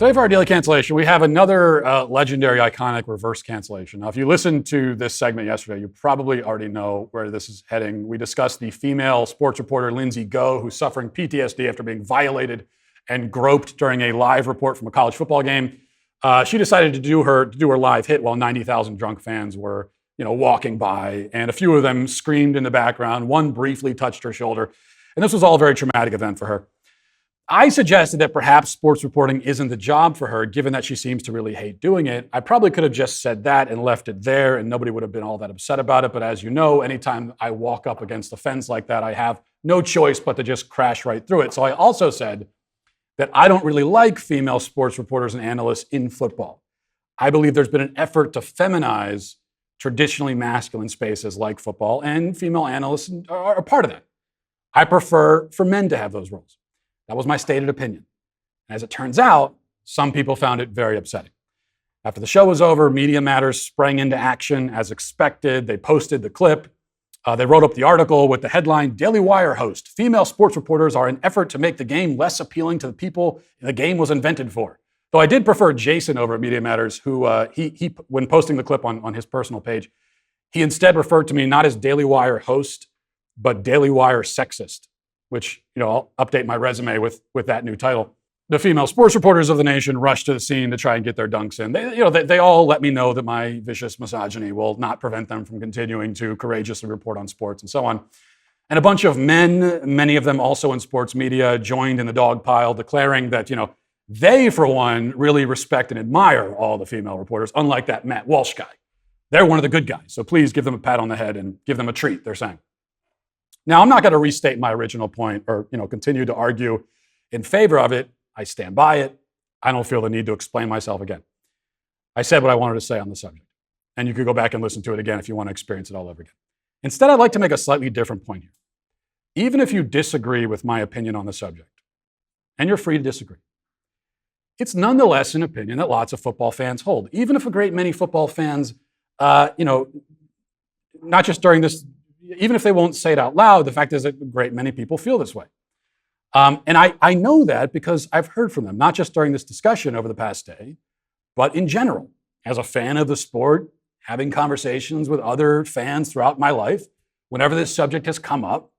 Today for our daily cancellation, we have another legendary, iconic reverse cancellation. Now, if you listened to this segment yesterday, you probably already know where this is heading. We discussed the female sports reporter, Lindsay Go, who's suffering PTSD after being violated and groped during a live report from a college football game. She decided to do her live hit while 90,000 drunk fans were, walking by, and a few of them screamed in the background. One briefly touched her shoulder, and this was all a very traumatic event for her. I suggested that perhaps sports reporting isn't the job for her, given that she seems to really hate doing it. I probably could have just said that and left it there, and nobody would have been all that upset about it. But as you know, anytime I walk up against a fence like that, I have no choice but to just crash right through it. So I also said that I don't really like female sports reporters and analysts in football. I believe there's been an effort to feminize traditionally masculine spaces like football, and female analysts are a part of that. I prefer for men to have those roles. That was my stated opinion. As it turns out, some people found it very upsetting. After the show was over, Media Matters sprang into action as expected. They posted the clip. They wrote up the article with the headline, "Daily Wire host, female sports reporters are an effort to make the game less appealing to the people the game was invented for." Though I did prefer Jason over at Media Matters, who he when posting the clip on his personal page, he instead referred to me not as Daily Wire host, but Daily Wire sexist, which, I'll update my resume with that new title. The female sports reporters of the nation rushed to the scene to try and get their dunks in. They all let me know that my vicious misogyny will not prevent them from continuing to courageously report on sports and so on. And a bunch of men, many of them also in sports media, joined in the dog pile, declaring that, they, for one, really respect and admire all the female reporters, unlike that Matt Walsh guy. They're one of the good guys, so please give them a pat on the head and give them a treat, they're saying. Now, I'm not going to restate my original point or, continue to argue in favor of it. I stand by it. I don't feel the need to explain myself again. I said what I wanted to say on the subject, and you could go back and listen to it again if you want to experience it all over again. Instead, I'd like to make a slightly different point here. Even if you disagree with my opinion on the subject, and you're free to disagree, it's nonetheless an opinion that lots of football fans hold. Even if a great many football fans, not just during this, even if they won't say it out loud, the fact is that a great many people feel this way. And I know that because I've heard from them, not just during this discussion over the past day, but in general. As a fan of the sport, having conversations with other fans throughout my life, whenever this subject has come up,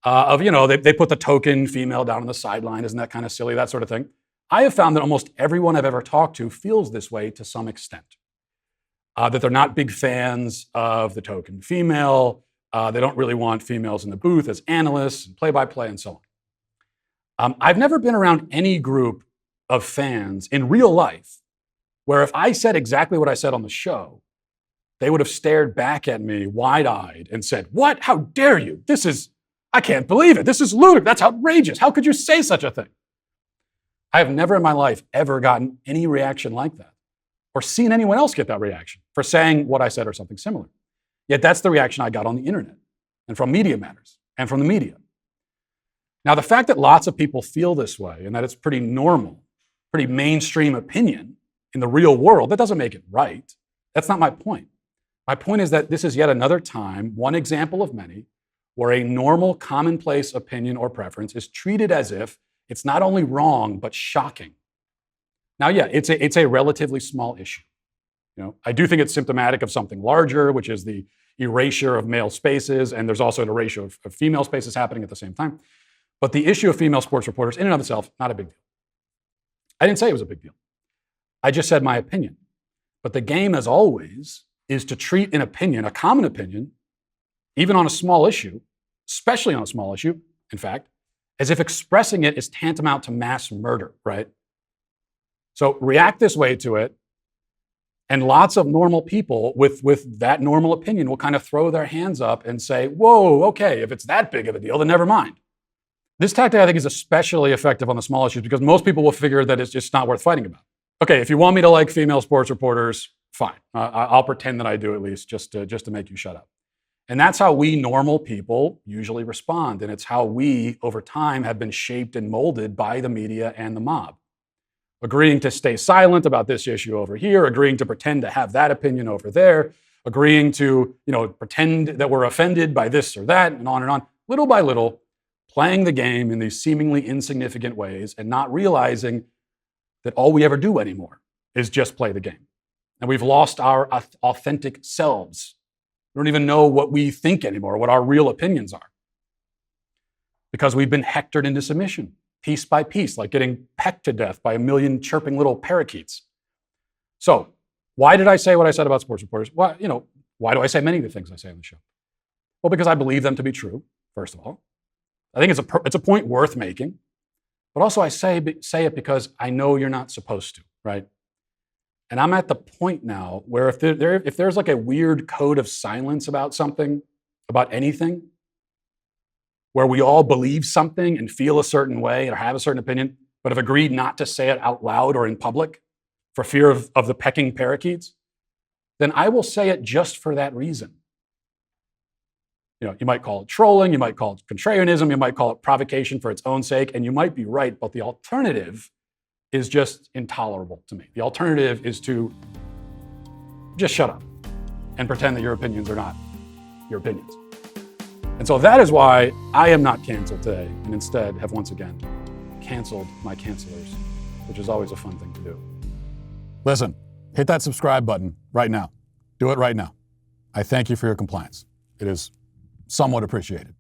they put the token female down on the sideline, isn't that kind of silly, that sort of thing. I have found that almost everyone I've ever talked to feels this way to some extent. That they're not big fans of the token female. They don't really want females in the booth as analysts and play-by-play and so on. I've never been around any group of fans in real life where if I said exactly what I said on the show, they would have stared back at me wide-eyed and said, "What? How dare you? I can't believe it. This is ludicrous. That's outrageous. How could you say such a thing?" I have never in my life ever gotten any reaction like that or seen anyone else get that reaction for saying what I said or something similar. Yet that's the reaction I got on the internet and from Media Matters and from the media. Now, the fact that lots of people feel this way and that it's pretty normal, pretty mainstream opinion in the real world, that doesn't make it right. That's not my point. My point is that this is yet another time, one example of many, where a normal, commonplace opinion or preference is treated as if it's not only wrong, but shocking. Now, yeah, it's a relatively small issue. I do think it's symptomatic of something larger, which is the erasure of male spaces, and there's also an erasure of female spaces happening at the same time. But the issue of female sports reporters, in and of itself, not a big deal. I didn't say it was a big deal. I just said my opinion. But the game, as always, is to treat an opinion, a common opinion, even on a small issue, especially on a small issue, in fact, as if expressing it is tantamount to mass murder, right? So react this way to it, and lots of normal people with that normal opinion will kind of throw their hands up and say, "Whoa, okay, if it's that big of a deal, then never mind." This tactic, I think, is especially effective on the small issues because most people will figure that it's just not worth fighting about. Okay, if you want me to like female sports reporters, fine. I'll pretend that I do at least, just to make you shut up. And that's how we normal people usually respond. And it's how we, over time, have been shaped and molded by the media and the mob. Agreeing to stay silent about this issue over here, agreeing to pretend to have that opinion over there, agreeing to, pretend that we're offended by this or that, and on, little by little, playing the game in these seemingly insignificant ways and not realizing that all we ever do anymore is just play the game. And we've lost our authentic selves. We don't even know what we think anymore, what our real opinions are. Because we've been hectored into submission, piece by piece, like getting pecked to death by a million chirping little parakeets. So, why did I say what I said about sports reporters? Well, why do I say many of the things I say on the show? Well, because I believe them to be true, first of all. I think it's a point worth making. But also I say it because I know you're not supposed to, right? And I'm at the point now where if there's like a weird code of silence about something, about anything, where we all believe something and feel a certain way or have a certain opinion, but have agreed not to say it out loud or in public for fear of the pecking parakeets, then I will say it just for that reason. You might call it trolling, you might call it contrarianism, you might call it provocation for its own sake, and you might be right, but the alternative is just intolerable to me. The alternative is to just shut up and pretend that your opinions are not your opinions. And so that is why I am not canceled today, and instead have once again canceled my cancelers, which is always a fun thing to do. Listen, hit that subscribe button right now. Do it right now. I thank you for your compliance. It is somewhat appreciated.